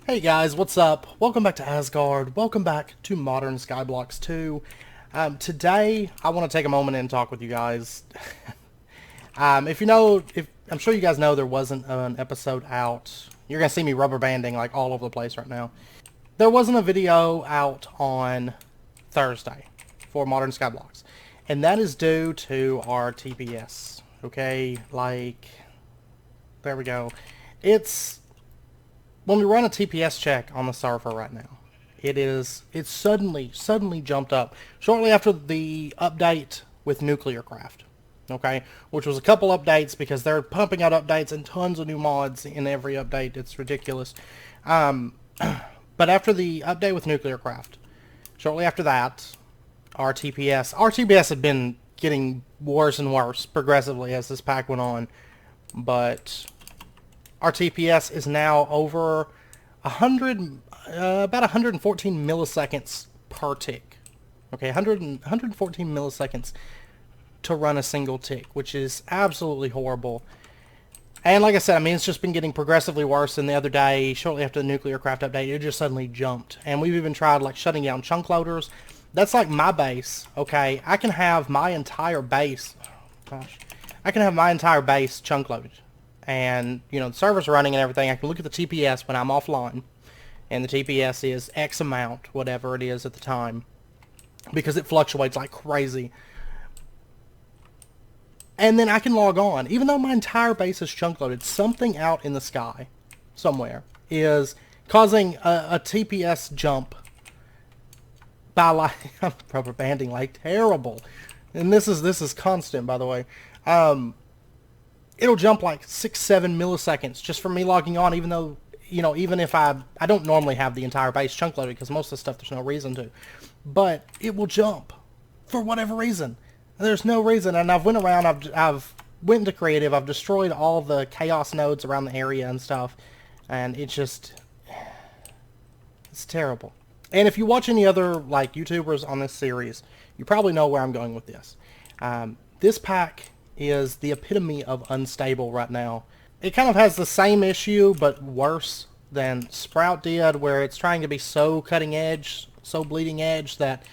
Hey guys, what's up? Welcome back to Asgard. Welcome back to Modern Skyblocks 2. Today, I want to take a moment and talk with you guys. If I'm sure you guys know there wasn't an episode out. You're gonna see me rubber banding like all over the place right now. There wasn't a video out on Thursday for Modern Skyblocks, and that is due to our TPS. Okay, there we go. It's when we run a TPS check on the server right now, it's suddenly jumped up shortly after the update with Nuclear Craft. Okay, which was a couple updates because they're pumping out updates and tons of new mods in every update. It's ridiculous. But after the update with Nuclear Craft, shortly after that, our TPS had been getting worse and worse progressively as this pack went on, but our TPS is now over 100, about 114 milliseconds per tick. Okay, 114 milliseconds to run a single tick, which is absolutely horrible. And like I said, I mean, it's just been getting progressively worse. And the other day, shortly after the Nuclear Craft update, it just suddenly jumped. And we've even tried like shutting down chunk loaders. That's like my base. Okay, I can have my entire base. Gosh, I can have my entire base chunk loaded. And, you know, the server's running and everything. I can look at the TPS when I'm offline. And the TPS is X amount, whatever it is at the time. Because it fluctuates like crazy. And then I can log on. Even though my entire base is chunk loaded, something out in the sky, somewhere, is causing a TPS jump by like, I'm rubber banding like terrible. And this is constant, by the way. It'll jump like 6-7 milliseconds just from me logging on, even though, you know, even if I don't normally have the entire base chunk loaded because most of the stuff there's no reason to. But it will jump for whatever reason. There's no reason, and I've went around, I've went into creative, I've destroyed all the chaos nodes around the area and stuff, and it's terrible. And if you watch any other like YouTubers on this series, you probably know where I'm going with this. This pack is the epitome of unstable right now. It kind of has the same issue, but worse than Sprout did, where it's trying to be so cutting edge, so bleeding edge, that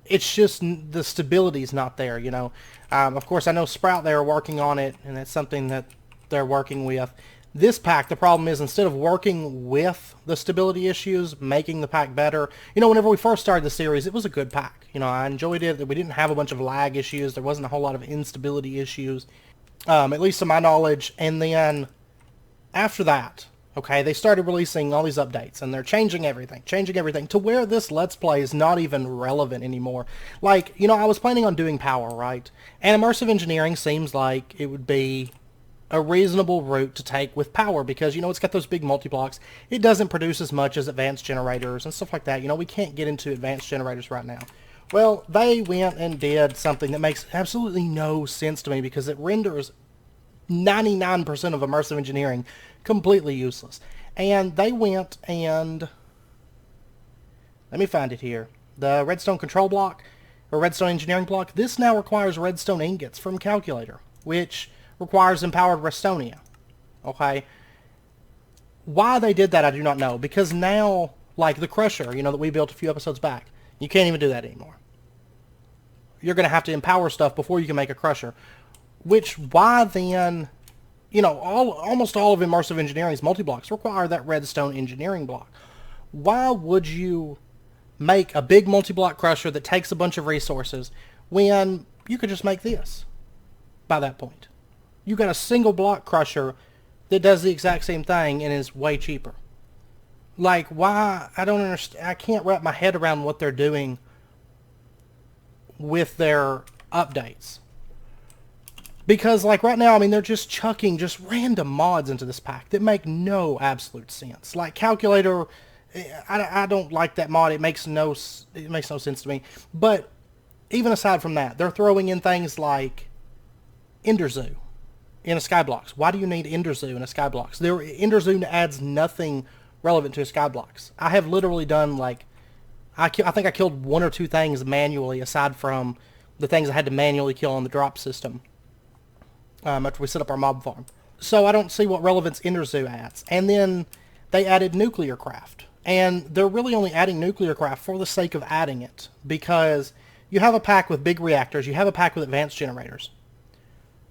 it's just the stability's not there, you know. Of course, I know Sprout, they're working on it, and it's something that they're working with. This pack, the problem is, instead of working with the stability issues, making the pack better, you know, whenever we first started the series, it was a good pack. You know, I enjoyed it. We didn't have a bunch of lag issues. There wasn't a whole lot of instability issues, at least to my knowledge. And then after that, okay, they started releasing all these updates, and they're changing everything to where this Let's Play is not even relevant anymore. Like, you know, I was planning on doing power, right? And immersive engineering seems like it would be a reasonable route to take with power because, you know, it's got those big multi-blocks. It doesn't produce as much as advanced generators and stuff like that. You know, we can't get into advanced generators right now. Well, they went and did something that makes absolutely no sense to me because it renders 99% of immersive engineering completely useless. And they went and, let me find it here, the redstone control block, or redstone engineering block, this now requires redstone ingots from Calculator, which requires empowered Restonia. Okay? Why they did that, I do not know. Because now, like the Crusher, you know, that we built a few episodes back, you can't even do that anymore. You're going to have to empower stuff before you can make a Crusher. Which, why then, you know, almost all of immersive engineering's multi-blocks require that redstone engineering block. Why would you make a big multi-block Crusher that takes a bunch of resources when you could just make this by that point? You got a single block Crusher that does the exact same thing and is way cheaper. Like, why? I don't understand. I can't wrap my head around what they're doing with their updates. Because, like, right now, I mean, they're just chucking just random mods into this pack that make no absolute sense. Like, Calculator, I don't like that mod. It makes no sense to me. But even aside from that, they're throwing in things like Ender Zoo in a Skyblocks. Why do you need Ender Zoo in a Skyblocks? Ender Zoo adds nothing relevant to a Skyblocks. I have literally done, like, I think I killed 1 or 2 things manually, aside from the things I had to manually kill on the drop system after we set up our mob farm. So I don't see what relevance Enderzoo adds. And then they added nuclear craft. And they're really only adding nuclear craft for the sake of adding it. Because you have a pack with big reactors. You have a pack with advanced generators.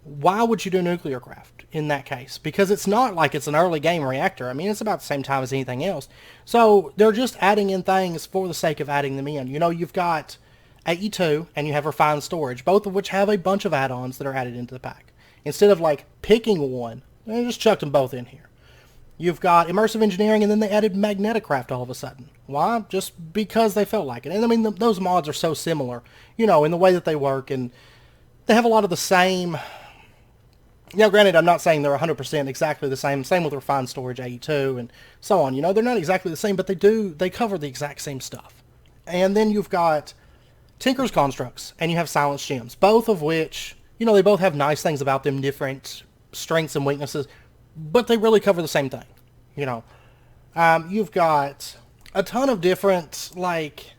Why would you do nuclear craft in that case? Because it's not like it's an early game reactor. I mean, it's about the same time as anything else. So they're just adding in things for the sake of adding them in. You know, you've got AE2 and you have refined storage, both of which have a bunch of add-ons that are added into the pack. Instead of like picking one, they just chucked them both in here. You've got immersive engineering, and then they added magnetic craft all of a sudden. Why? Just because they felt like it. And I mean, those mods are so similar, you know, in the way that they work, and they have a lot of the same. Now, granted, I'm not saying they're 100% exactly the same. Same with refined storage, AE2, and so on. You know, they're not exactly the same, but they cover the exact same stuff. And then you've got Tinker's Constructs, and you have Silence Gems, both of which, you know, they both have nice things about them, different strengths and weaknesses, but they really cover the same thing, you know. You've got a ton of different, like,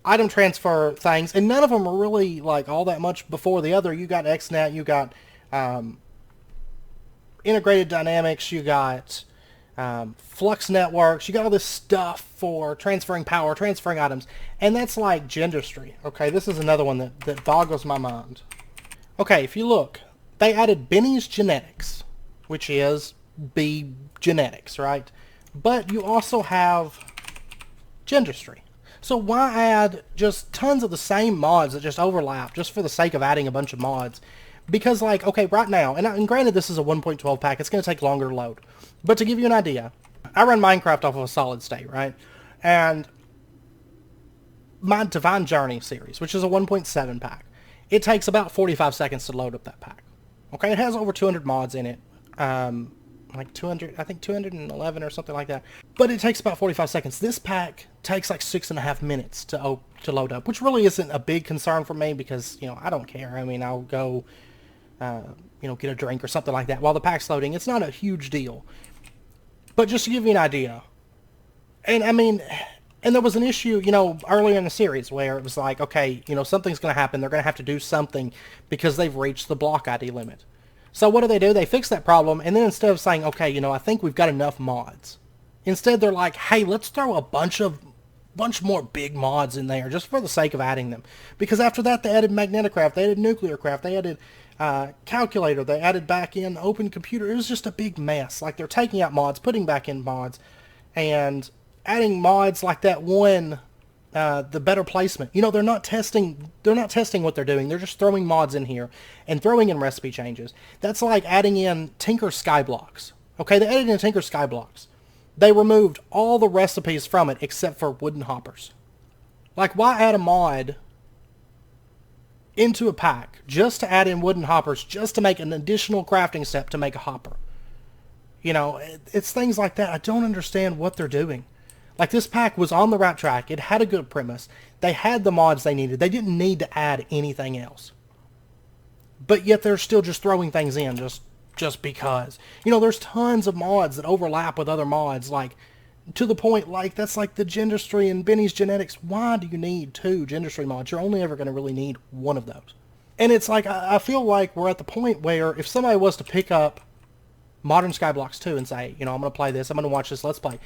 item transfer things, and none of them are really, like, all that much before the other. You got XNet, you got integrated dynamics, you got flux networks, you got all this stuff for transferring power, transferring items, and that's like Gendustry. Okay, this is another one that boggles my mind. Okay, if you look, they added Benny's Genetics, which is B genetics, right? But you also have Gendustry. So why add just tons of the same mods that just overlap just for the sake of adding a bunch of mods? Because, like, okay, right now, and granted this is a 1.12 pack, it's going to take longer to load. But to give you an idea, I run Minecraft off of a solid state, right? And my Divine Journey series, which is a 1.7 pack, it takes about 45 seconds to load up that pack. Okay, it has over 200 mods in it. Like 200, I think 211 or something like that. But it takes about 45 seconds. This pack takes like 6.5 minutes to load up, which really isn't a big concern for me because, you know, I don't care. I mean, I'll go, you know, get a drink or something like that while the pack's loading. It's not a huge deal. But just to give you an idea, and I mean, and there was an issue, you know, earlier in the series where it was like, okay, you know, something's going to happen. They're going to have to do something because they've reached the block ID limit. So what do? They fix that problem, and then instead of saying, okay, you know, I think we've got enough mods, instead they're like, hey, let's throw a bunch more big mods in there just for the sake of adding them. Because after that, they added magnetic craft, they added nuclear craft, they added calculator, they added back in open computer. It was just a big mess. Like, they're taking out mods, putting back in mods, and adding mods like that one, the better placement. You know, they're not testing what they're doing. They're just throwing mods in here and throwing in recipe changes. That's like adding in Tinker Skyblocks. Okay, they added in Tinker Skyblocks. They removed all the recipes from it except for wooden hoppers. Like, why add a mod into a pack just to add in wooden hoppers, just to make an additional crafting step to make a hopper? You know, it's things like that. I don't understand what they're doing. Like, this pack was on the right track. It had a good premise. They had the mods they needed. They didn't need to add anything else. But yet they're still just throwing things in just because. You know, there's tons of mods that overlap with other mods, like, to the point, like, that's like the Gendustry and Benny's Genetics. Why do you need 2 Gendustry mods? You're only ever going to really need one of those. And it's like, I feel like we're at the point where if somebody was to pick up Modern Skyblocks 2 and say, you know, I'm going to play this, I'm going to watch this Let's Play,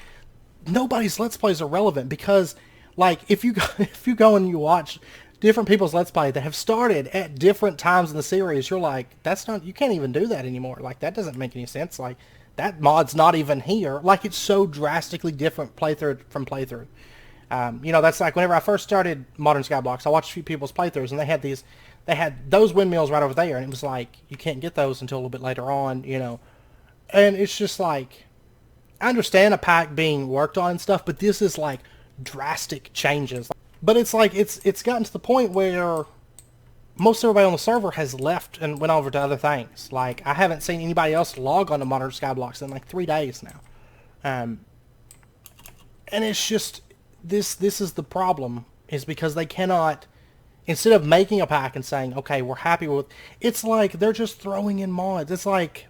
nobody's Let's Plays are relevant because, like, if you go and you watch different people's Let's Play that have started at different times in the series, you're like, you can't even do that anymore. Like, that doesn't make any sense. Like, that mod's not even here. Like, it's so drastically different playthrough from playthrough. You know, that's like whenever I first started Modern Skyblocks, I watched a few people's playthroughs, and they had those windmills right over there, and it was like, you can't get those until a little bit later on, you know. And it's just like, I understand a pack being worked on and stuff, but this is like drastic changes. But it's like, it's gotten to the point where most everybody on the server has left and went over to other things. Like, I haven't seen anybody else log on to Modern Skyblocks in like 3 days now. And it's just, this is the problem, is because they cannot, instead of making a pack and saying, okay, we're happy with, it's like they're just throwing in mods. It's like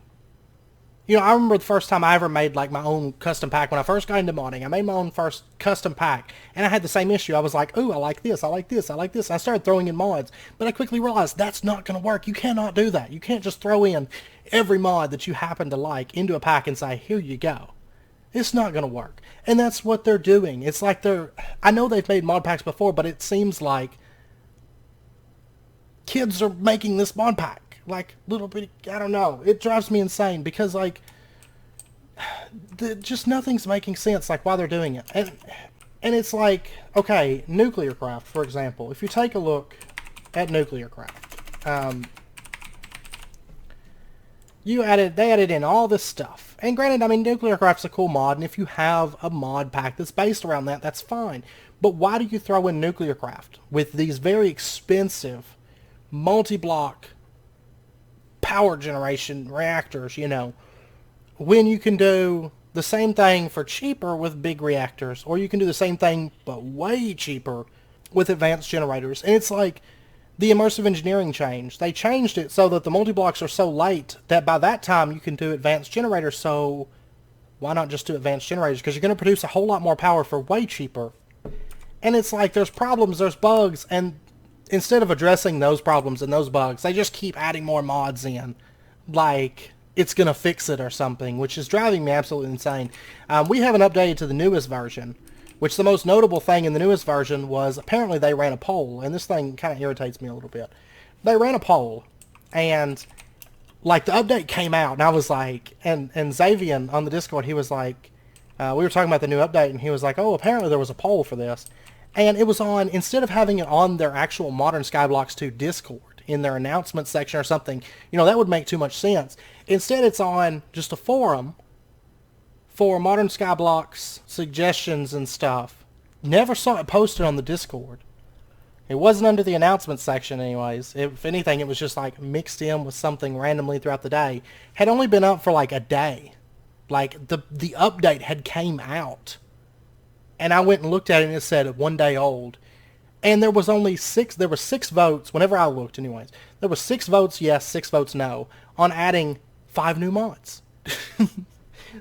You know, I remember the first time I ever made like my own custom pack when I first got into modding. I made my own first custom pack, and I had the same issue. I was like, ooh, I like this, I like this, I like this. And I started throwing in mods, but I quickly realized that's not going to work. You cannot do that. You can't just throw in every mod that you happen to like into a pack and say, here you go. It's not going to work. And that's what they're doing. It's like I know they've made mod packs before, but it seems like kids are making this mod pack. Like, little bitty, I don't know. It drives me insane because, like, just nothing's making sense, like, why they're doing it. And it's like, okay, Nuclear Craft, for example. If you take a look at Nuclear Craft, they added in all this stuff. And granted, I mean, Nuclear Craft's a cool mod, and if you have a mod pack that's based around that, that's fine. But why do you throw in Nuclear Craft with these very expensive multi-block power generation reactors, you know, when you can do the same thing for cheaper with big reactors, or you can do the same thing but way cheaper with advanced generators? And it's like the immersive engineering change. They changed it so that the multi-blocks are so late that by that time you can do advanced generators, so why not just do advanced generators? Because you're going to produce a whole lot more power for way cheaper. And it's like there's problems, there's bugs, and instead of addressing those problems and those bugs, they just keep adding more mods in. Like, it's going to fix it or something, which is driving me absolutely insane. We haven't updated to the newest version, which the most notable thing in the newest version was apparently they ran a poll, and this thing kind of irritates me a little bit. They ran a poll, and, like, the update came out, and I was like, and Xavier on the Discord, he was like, we were talking about the new update, and he was like, oh, apparently there was a poll for this. And it was on, instead of having it on their actual Modern Skyblocks 2 Discord, in their announcement section or something, you know, that would make too much sense. Instead, it's on just a forum for Modern Skyblocks suggestions and stuff. Never saw it posted on the Discord. It wasn't under the announcement section anyways. If anything, it was just like mixed in with something randomly throughout the day. Had only been up for like a day. Like, the update had came out. And I went and looked at it, and it said 1 day old. And there was there were 6 votes, whenever I looked anyways. There were 6 votes yes, 6 votes no, on adding 5 new mods.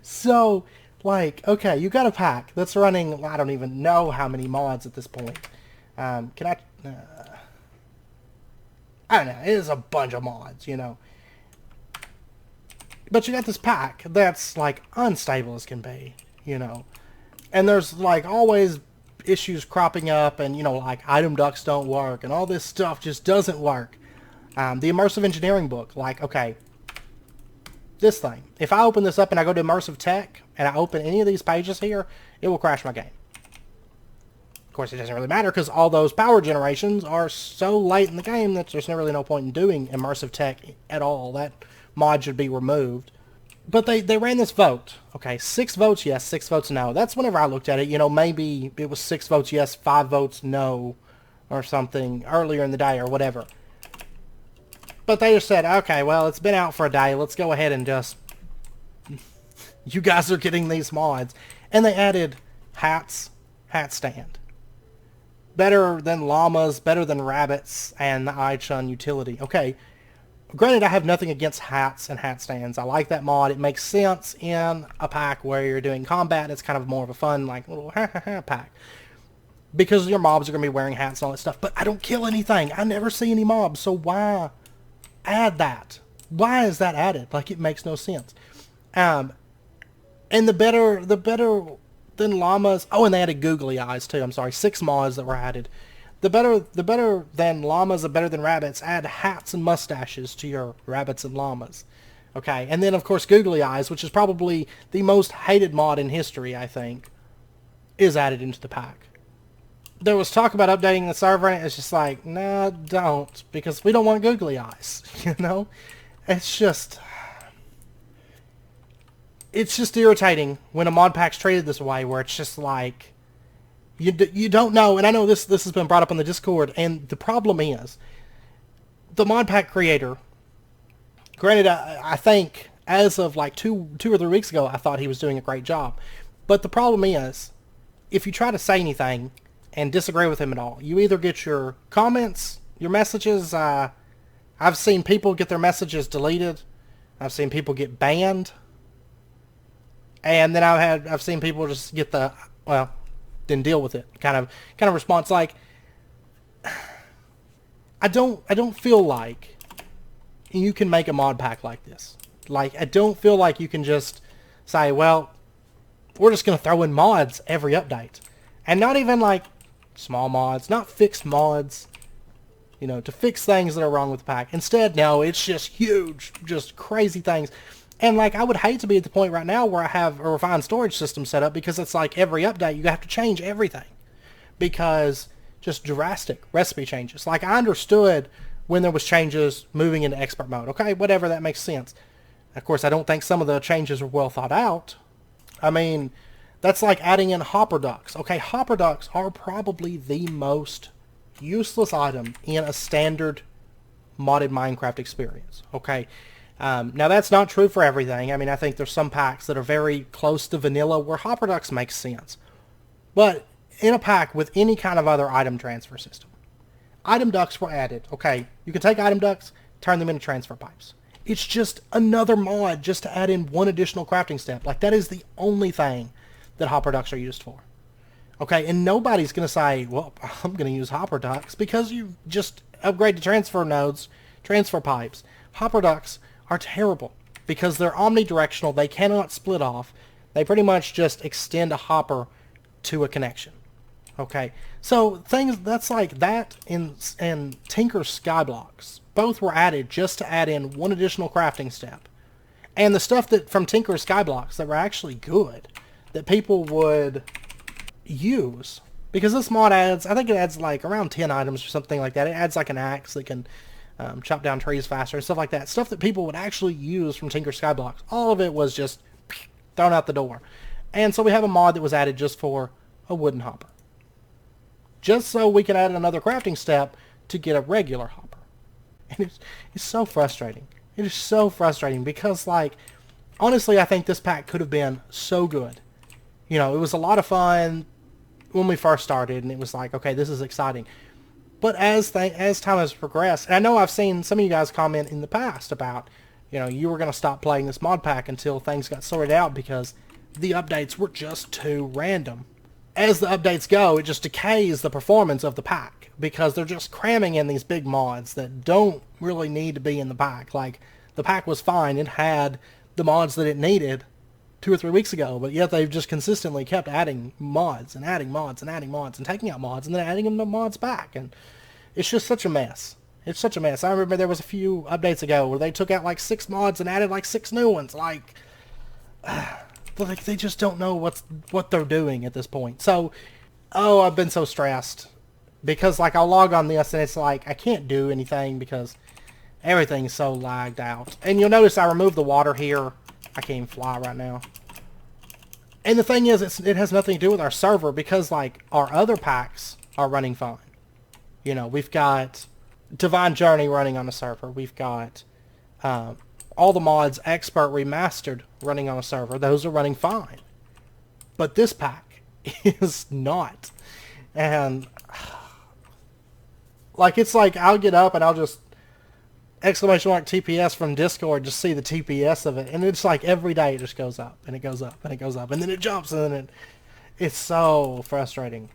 So, like, okay, you got a pack that's running, I don't even know how many mods at this point. I don't know, it is a bunch of mods, you know. But you got this pack that's, like, unstable as can be, you know. And there's, like, always issues cropping up, and, you know, like, item ducts don't work, and all this stuff just doesn't work. The immersive engineering book, like, okay, this thing. If I open this up and I go to immersive tech, and I open any of these pages here, it will crash my game. Of course, it doesn't really matter, because all those power generations are so late in the game that there's really no point in doing immersive tech at all. That mod should be removed. But they ran this vote. Okay, 6 votes yes, 6 votes no. That's whenever I looked at it. You know, maybe it was 6 votes yes, 5 votes no, or something earlier in the day or whatever. But they just said, okay, well, it's been out for a day. Let's go ahead and just... you guys are getting these mods. And they added hats, hat stand. Better than llamas, better than rabbits, and the iChun utility. Okay. Granted, I have nothing against hats and hat stands. I like that mod. It makes sense in a pack where you're doing combat. It's kind of more of a fun, like, little ha-ha-ha pack. Because your mobs are going to be wearing hats and all that stuff. But I don't kill anything. I never see any mobs. So why add that? Why is that added? Like, it makes no sense. And the better than llamas... Oh, and they added googly eyes, too. I'm sorry. 6 mods that were added. The better than llamas, the better than rabbits, add hats and mustaches to your rabbits and llamas. Okay, and then of course googly eyes, which is probably the most hated mod in history, I think, is added into the pack. There was talk about updating the server, and it's just like, nah, don't, because we don't want googly eyes, you know? It's just irritating when a mod pack's treated this way, where it's just like... You don't know, and I know this has been brought up on the Discord, and the problem is, the mod pack creator, granted, I think, as of like two or 3 weeks ago, I thought he was doing a great job. But the problem is, if you try to say anything and disagree with him at all, you either get your comments, your messages, I've seen people get their messages deleted, I've seen people get banned, And then I've seen people just get the, well, then deal with it kind of response. Like, I don't feel like you can make a mod pack like this. Like, I don't feel like you can just say, well, we're just going to throw in mods every update. And not even like small mods, not fixed mods, you know, to fix things that are wrong with the pack. Instead, no, it's just huge, just crazy things. And like, I would hate to be at the point right now where I have a refined storage system set up, because it's like every update you have to change everything. Because just drastic recipe changes. Like, I understood when there was changes moving into expert mode. Okay, whatever, that makes sense. Of course, I don't think some of the changes are well thought out. I mean, that's like adding in hopper ducks. Okay, hopper ducks are probably the most useless item in a standard modded Minecraft experience. Okay, now that's not true for everything. I mean, I think there's some packs that are very close to vanilla where hopper ducks make sense. But in a pack with any kind of other item transfer system, item ducts were added. Okay, you can take item ducts, turn them into transfer pipes. It's just another mod just to add in one additional crafting step. Like, that is the only thing that hopper ducts are used for. Okay, and nobody's going to say, well, I'm going to use hopper ducts, because you just upgrade to transfer nodes, transfer pipes. Hopper ducts are terrible because they're omnidirectional. They cannot split off. They pretty much just extend a hopper to a connection. Okay, so things that's like that and Tinker's Skyblocks both were added just to add in one additional crafting step. And the stuff that from Tinker's Skyblocks that were actually good, that people would use, because this mod adds, I think it adds like around 10 items or something like that. It adds like an axe that can chop down trees faster and stuff like that. Stuff that people would actually use from Tinker's Skyblocks. All of it was just thrown out the door. And so we have a mod that was added just for a wooden hopper. Just so we can add another crafting step to get a regular hopper. And it's so frustrating. It is so frustrating because, like, honestly, I think this pack could have been so good. You know, it was a lot of fun when we first started, and it was like, okay, this is exciting. But as time has progressed, and I know I've seen some of you guys comment in the past about, you know, you were going to stop playing this mod pack until things got sorted out because the updates were just too random. As the updates go, it just decays the performance of the pack because they're just cramming in these big mods that don't really need to be in the pack. Like, the pack was fine. It had the mods that it needed 2 or 3 weeks ago, but yet they've just consistently kept adding mods and adding mods and adding mods and taking out mods and then adding them to mods back. And it's just such a mess. It's such a mess. I remember there was a few updates ago where they took out like 6 mods and added like 6 new ones. Like they just don't know what they're doing at this point. So, I've been so stressed because like I'll log on this and it's like I can't do anything because everything's so lagged out. And you'll notice I removed the water here. I can't even fly right now. And the thing is, it has nothing to do with our server because like our other packs are running fine. You know, we've got Divine Journey running on the server. We've got all the mods Expert Remastered running on a server. Those are running fine. But this pack is not. And like, it's like I'll get up and I'll just exclamation mark TPS from Discord, just see the TPS of it. And it's like every day it just goes up and it goes up and it goes up and then it jumps and then it's so frustrating.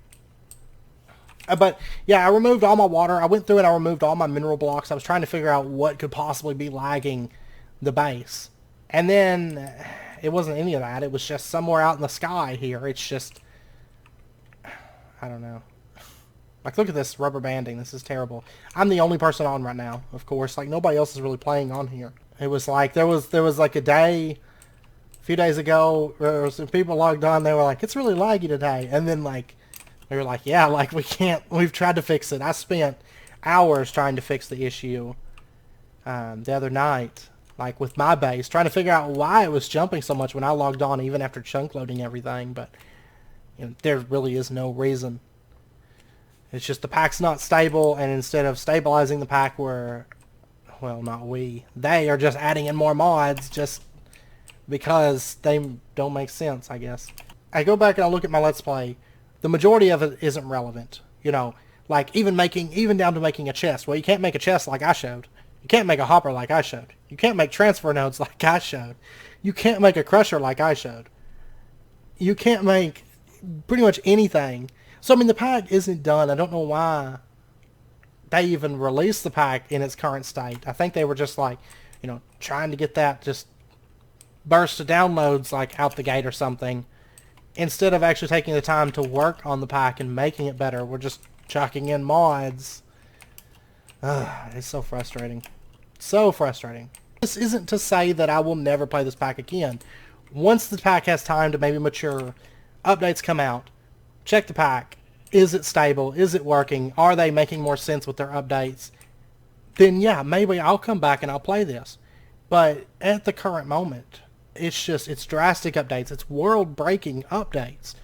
But yeah, I removed all my water. I went through and I removed all my mineral blocks. I was trying to figure out what could possibly be lagging the base. And then it wasn't any of that. It was just somewhere out in the sky here. It's just, I don't know. Like, look at this rubber banding. This is terrible. I'm the only person on right now, of course. Like, nobody else is really playing on here. It was like, there was like a few days ago, where some people logged on. They were like, it's really laggy today. And then, like, they were like, yeah, like, we've tried to fix it. I spent hours trying to fix the issue the other night, like, with my base, trying to figure out why it was jumping so much when I logged on, even after chunk loading everything. But, you know, there really is no reason. It's just the pack's not stable, and instead of stabilizing the pack, they are just adding in more mods just because they don't make sense, I guess. I go back and I look at my Let's Play. The majority of it isn't relevant. You know, like even down to making a chest. Well, you can't make a chest like I showed. You can't make a hopper like I showed. You can't make transfer nodes like I showed. You can't make a crusher like I showed. you can't make pretty much anything. So, I mean, the pack isn't done. I don't know why they even released the pack in its current state. I think they were just like, you know, trying to get that just burst of downloads like out the gate or something. Instead of actually taking the time to work on the pack and making it better, we're just chucking in mods. It's so frustrating. So frustrating. This isn't to say that I will never play this pack again. Once the pack has time to maybe mature, updates come out, check the pack. Is it stable? Is it working? Are they making more sense with their updates? Then yeah, maybe I'll come back and I'll play this. But at the current moment, it's drastic updates. It's world-breaking updates.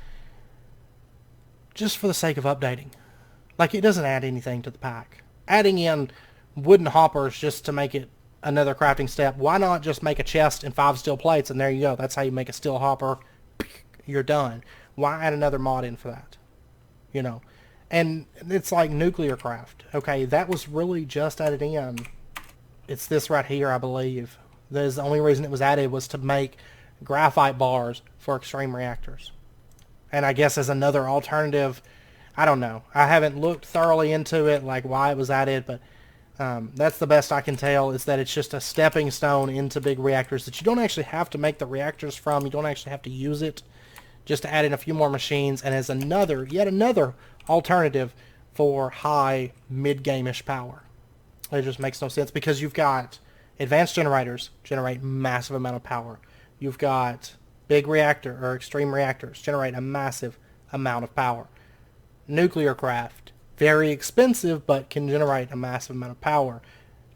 Just for the sake of updating. Like, it doesn't add anything to the pack. Adding in wooden hoppers just to make it another crafting step. Why not just make a chest and 5 steel plates and there you go. That's how you make a steel hopper. You're done. Why add another mod in for that? You know. And it's like nuclear craft. Okay, that was really just added in. It's this right here, I believe. The only reason it was added was to make graphite bars for extreme reactors. And I guess as another alternative, I don't know. I haven't looked thoroughly into it, like why it was added, but that's the best I can tell, is that it's just a stepping stone into big reactors that you don't actually have to make the reactors from. You don't actually have to use it. Just to add in a few more machines, and as yet another alternative for high mid-game-ish power. It just makes no sense because you've got advanced generators generate massive amount of power. You've got big reactor or extreme reactors generate a massive amount of power. Nuclear craft, very expensive but can generate a massive amount of power.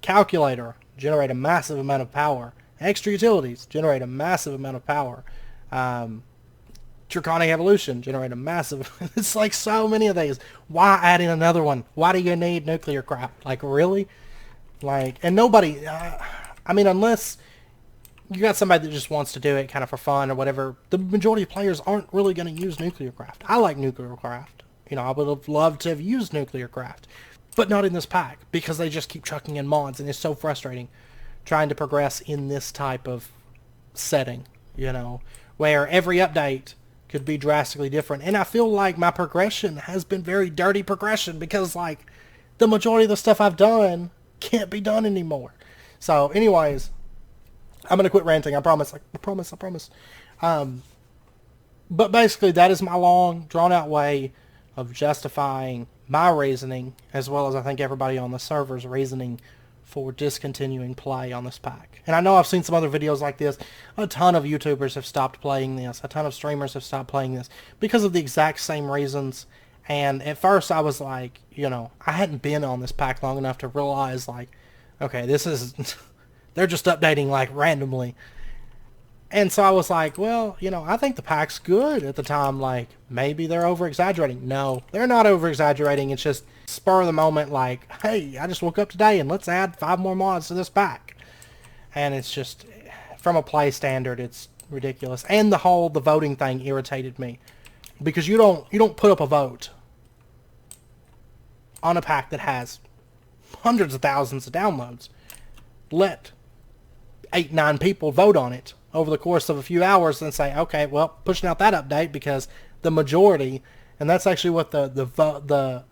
Calculator, generate a massive amount of power. Extra utilities, generate a massive amount of power. Draconic evolution, generate a massive... It's like so many of these. Why add in another one? Why do you need nuclear craft? Like, really? Like, and nobody... I mean, unless you got somebody that just wants to do it kind of for fun or whatever, the majority of players aren't really going to use nuclear craft. I like nuclear craft. You know, I would have loved to have used nuclear craft. But not in this pack, because they just keep chucking in mods, and it's so frustrating trying to progress in this type of setting, you know, where every update could be drastically different. And I feel like my progression has been very dirty progression because, like, the majority of the stuff I've done can't be done anymore. So, anyways, I'm going to quit ranting. I promise. I promise. But basically, that is my long, drawn-out way of justifying my reasoning, as well as I think everybody on the server's reasoning for discontinuing play on this pack. And I know I've seen some other videos like this. A ton of YouTubers have stopped playing this. A ton of streamers have stopped playing this because of the exact same reasons. And at first I was like, you know, I hadn't been on this pack long enough to realize, like, okay, this is... they're just updating, like, randomly. And so I was like, well, you know, I think the pack's good at the time. Like, maybe they're over-exaggerating. No, they're not over-exaggerating. It's just spur of the moment, like, hey, I just woke up today and let's add 5 more mods to this pack. And it's just, from a play standard, it's ridiculous. And the voting thing irritated me. Because you don't put up a vote on a pack that has hundreds of thousands of downloads. Let 8-9 people vote on it over the course of a few hours and say, okay, well, pushing out that update because the majority, and that's actually what the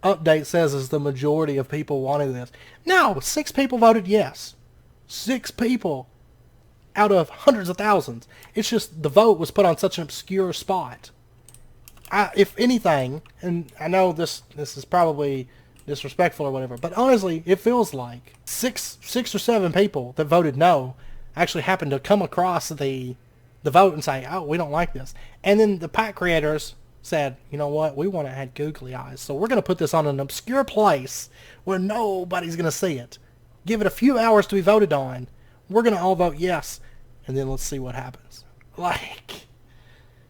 update says, is the majority of people wanted this. No, 6 people voted yes. 6 people out of hundreds of thousands. It's just the vote was put on such an obscure spot. If anything, and I know this is probably disrespectful or whatever, but honestly, it feels like 6 or 7 people that voted no actually happened to come across the vote and say, oh, we don't like this. And then the pack creators said, you know what, we want to add googly eyes, so we're going to put this on an obscure place where nobody's going to see it. Give it a few hours to be voted on. We're going to all vote yes, and then let's see what happens. Like,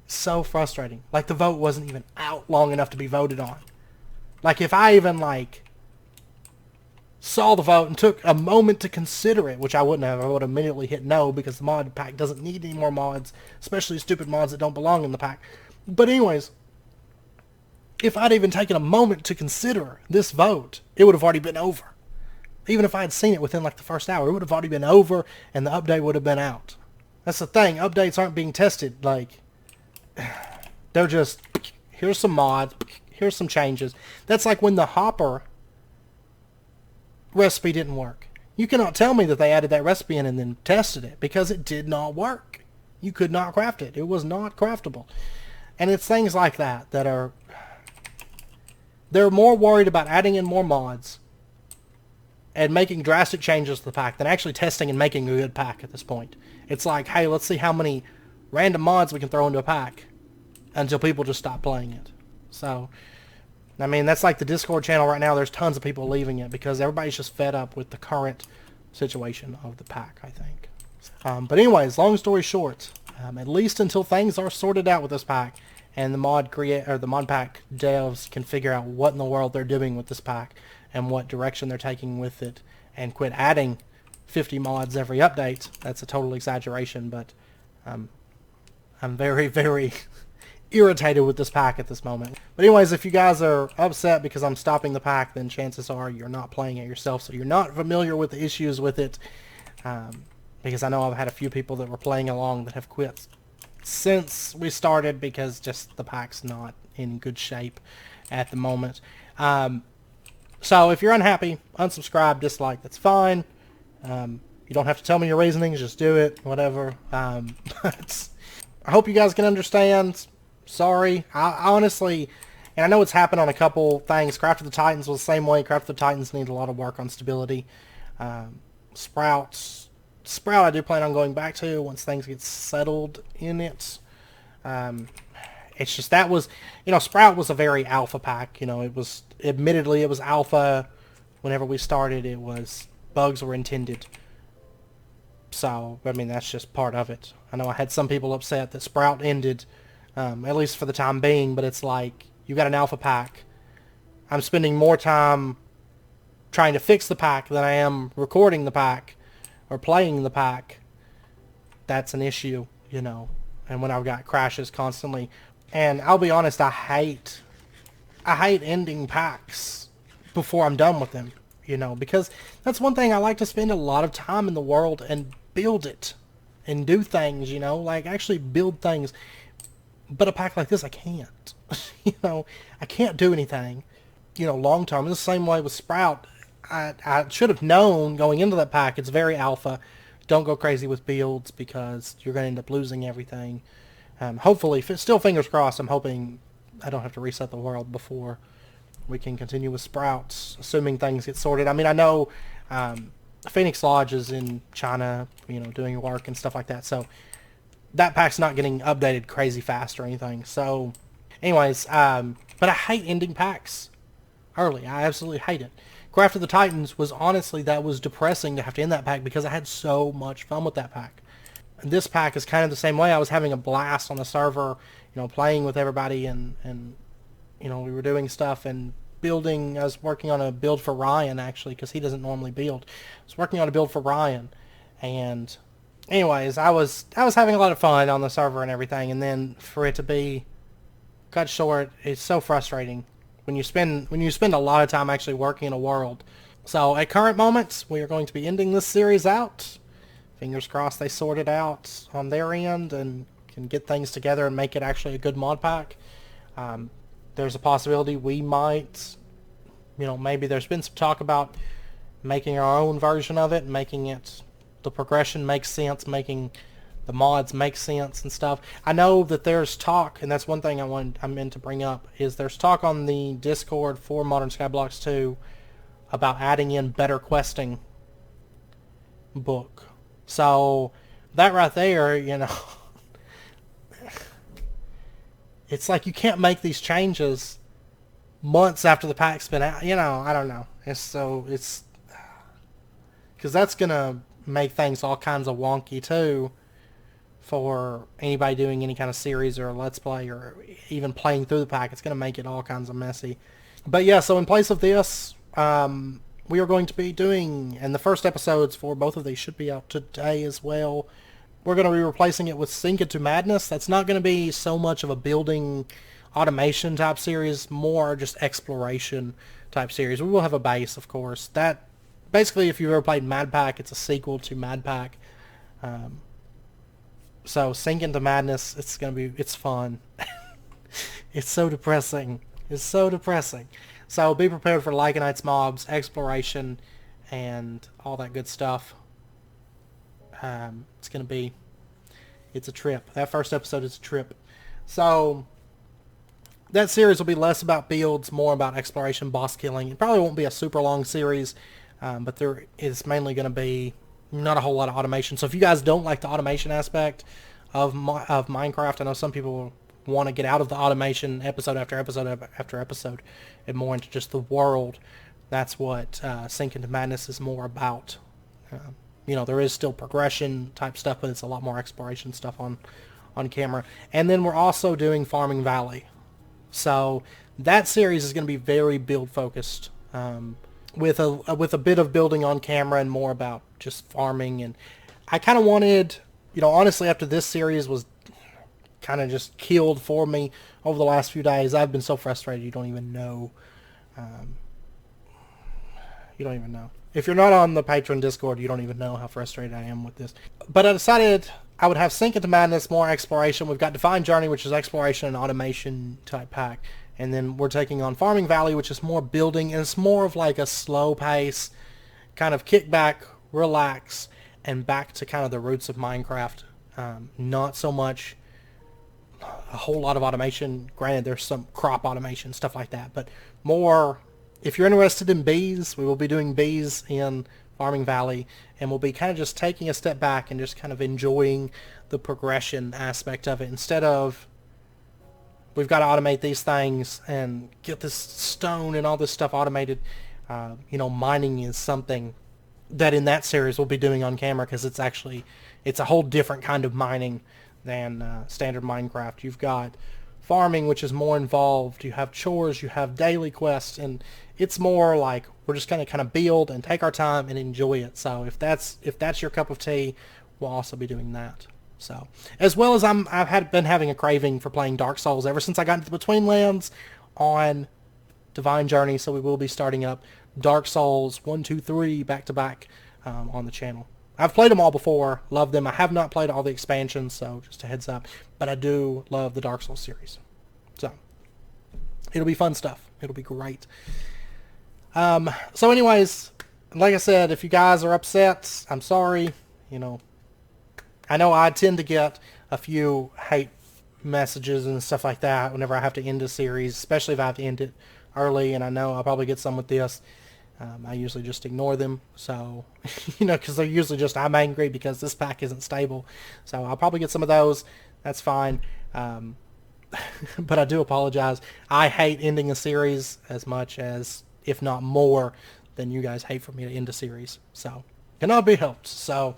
so frustrating. Like, the vote wasn't even out long enough to be voted on. Like, if I even, like, saw the vote and took a moment to consider it, which I wouldn't have. I would have immediately hit no because the mod pack doesn't need any more mods, especially stupid mods that don't belong in the pack. But anyways, if I'd even taken a moment to consider this vote, it would have already been over. Even if I had seen it within like the first hour, it would have already been over and the update would have been out. That's the thing. Updates aren't being tested. Like, They're just, here's some mods, here's some changes. That's like when the hopper recipe didn't work. You cannot tell me that they added that recipe in and then tested it, because it did not work. You could not craft it. It was not craftable. And it's things like that that are... They're more worried about adding in more mods and making drastic changes to the pack than actually testing and making a good pack at this point. It's like, hey, let's see how many random mods we can throw into a pack until people just stop playing it. So, I mean, that's like the Discord channel right now. There's tons of people leaving it because everybody's just fed up with the current situation of the pack, I think. But anyways, long story short, at least until things are sorted out with this pack and the mod pack devs can figure out what in the world they're doing with this pack and what direction they're taking with it, and quit adding 50 mods every update. That's a total exaggeration, but I'm very, very irritated with this pack at this moment. But anyways, if you guys are upset because I'm stopping the pack, then chances are you're not playing it yourself, so you're not familiar with the issues with it. Because I know I've had a few people that were playing along that have quit since we started because just the pack's not in good shape at the moment. So if you're unhappy, unsubscribe, dislike, that's fine. You don't have to tell me your reasonings, just do it, whatever. But I hope you guys can understand. Sorry. I honestly, and I know it's happened on a couple things. Craft of the Titans was the same way. Craft of the Titans need a lot of work on stability. Sprout I do plan on going back to once things get settled in it. It's just that was, Sprout was a very alpha pack. It was, admittedly, it was alpha. Whenever we started, it was, bugs were intended. So, I mean, that's just part of it. I know I had some people upset that Sprout ended, at least for the time being, but it's like, you got an alpha pack. I'm spending more time trying to fix the pack than I am recording the pack or playing the pack. That's an issue, and when I've got crashes constantly. And I'll be honest, I hate ending packs before I'm done with them, because that's one thing. I like to spend a lot of time in the world and build it and do things, like actually build things. But a pack like this, I can't. I can't do anything, long term. In the same way with Sprout, I should have known going into that pack, it's very alpha. Don't go crazy with builds because you're going to end up losing everything. Hopefully, still fingers crossed, I'm hoping I don't have to reset the world before we can continue with Sprouts, assuming things get sorted. I mean, I know Phoenix Lodge is in China, doing work and stuff like that, so that pack's not getting updated crazy fast or anything. So, anyways, but I hate ending packs early. I absolutely hate it. Craft of the Titans was, honestly, that was depressing to have to end that pack because I had so much fun with that pack. And this pack is kind of the same way. I was having a blast on the server, playing with everybody and we were doing stuff and building. I was working on a build for Ryan, actually, because he doesn't normally build. I was working on a build for Ryan, and anyways, I was having a lot of fun on the server and everything, and then for it to be cut short, it's so frustrating when you spend a lot of time actually working in a world. So at current moments, we are going to be ending this series out. Fingers crossed they sort it out on their end and can get things together and make it actually a good mod pack. There's a possibility we might, maybe there's been some talk about making our own version of it, making it, the progression makes sense, making the mods make sense and stuff. I know that there's talk, and that's one thing I meant to bring up, is there's talk on the Discord for Modern Skyblocks 2 about adding in better questing book. So that right there, it's like you can't make these changes months after the pack's been out. I don't know. It's because that's gonna make things all kinds of wonky too for anybody doing any kind of series or let's play or even playing through the pack. It's gonna make it all kinds of messy. But yeah, so in place of this, we are going to be doing, and the first episodes for both of these should be out today as well. We're going to be replacing it with Sink Into Madness. That's not going to be so much of a building automation type series, more just exploration type series. We will have a base, of course. That, basically, if you've ever played Mad Pack, it's a sequel to Mad Pack. So Sink Into Madness, it's fun. It's so depressing. It's so depressing. So be prepared for Lycanites mobs, exploration, and all that good stuff. It's going to be... It's a trip. That first episode is a trip. So that series will be less about builds, more about exploration, boss killing. It probably won't be a super long series, but there is mainly going to be not a whole lot of automation. So if you guys don't like the automation aspect of Minecraft, I know some people want to get out of the automation episode after episode after episode and more into just the world. That's what Sink into Madness is more about. You know, there is still progression type stuff, but it's a lot more exploration stuff on camera. And then we're also doing Farming Valley. So that series is going to be very build focused, with a bit of building on camera and more about just farming. And I kind of wanted, you know, honestly, after this series was kind of just killed for me over the last few days, I've been so frustrated you don't even know. You don't even know. If you're not on the Patreon Discord, you don't even know how frustrated I am with this. But I decided I would have Sink into Madness, more exploration. We've got Divine Journey, which is exploration and automation type pack. And then we're taking on Farming Valley, which is more building. And it's more of like a slow pace, kind of kick back, relax, and back to kind of the roots of Minecraft. Not so much a whole lot of automation. Granted, there's some crop automation, stuff like that. But more... If you're interested in bees, we will be doing bees in Farming Valley, and we'll be kind of just taking a step back and just kind of enjoying the progression aspect of it. Instead of, we've got to automate these things and get this stone and all this stuff automated. You know, mining is something that in that series we'll be doing on camera, because it's a whole different kind of mining than standard Minecraft. You've got farming, which is more involved. You have chores, you have daily quests, and it's more like we're just going to kind of build and take our time and enjoy it. So if that's your cup of tea, we'll also be doing that. So as well as I've been having a craving for playing Dark Souls ever since I got into the Betweenlands on Divine Journey. So we will be starting up Dark Souls 1, 2, 3 back to back on the channel. I've played them all before, love them. I have not played all the expansions, so just a heads up. But I do love the Dark Souls series. So it'll be fun stuff. It'll be great. So anyways, like I said, if you guys are upset, I'm sorry. You know, I know I tend to get a few hate messages and stuff like that whenever I have to end a series, especially if I have to end it early, and I know I'll probably get some with this. I usually just ignore them, so, you know, because they're usually just, I'm angry because this pack isn't stable. So I'll probably get some of those. That's fine. But I do apologize. I hate ending a series as much as, if not more, than you guys hate for me to end a series. So, cannot be helped. So,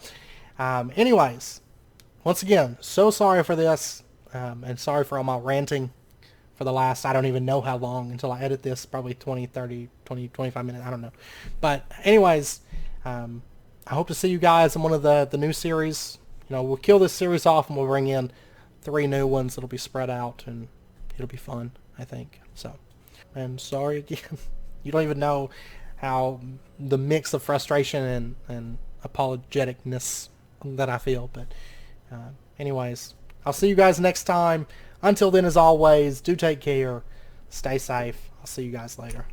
anyways, once again, so sorry for this, and sorry for all my ranting for the last, I don't even know how long until I edit this, probably 20, 30, 20, 25 minutes, I don't know. But anyways, I hope to see you guys in one of the new series. You know, we'll kill this series off and we'll bring in 3 new ones that'll be spread out, and it'll be fun, I think. So, and sorry again. You don't even know how the mix of frustration and apologeticness that I feel. But anyways, I'll see you guys next time. Until then, as always, do take care. Stay safe. I'll see you guys later.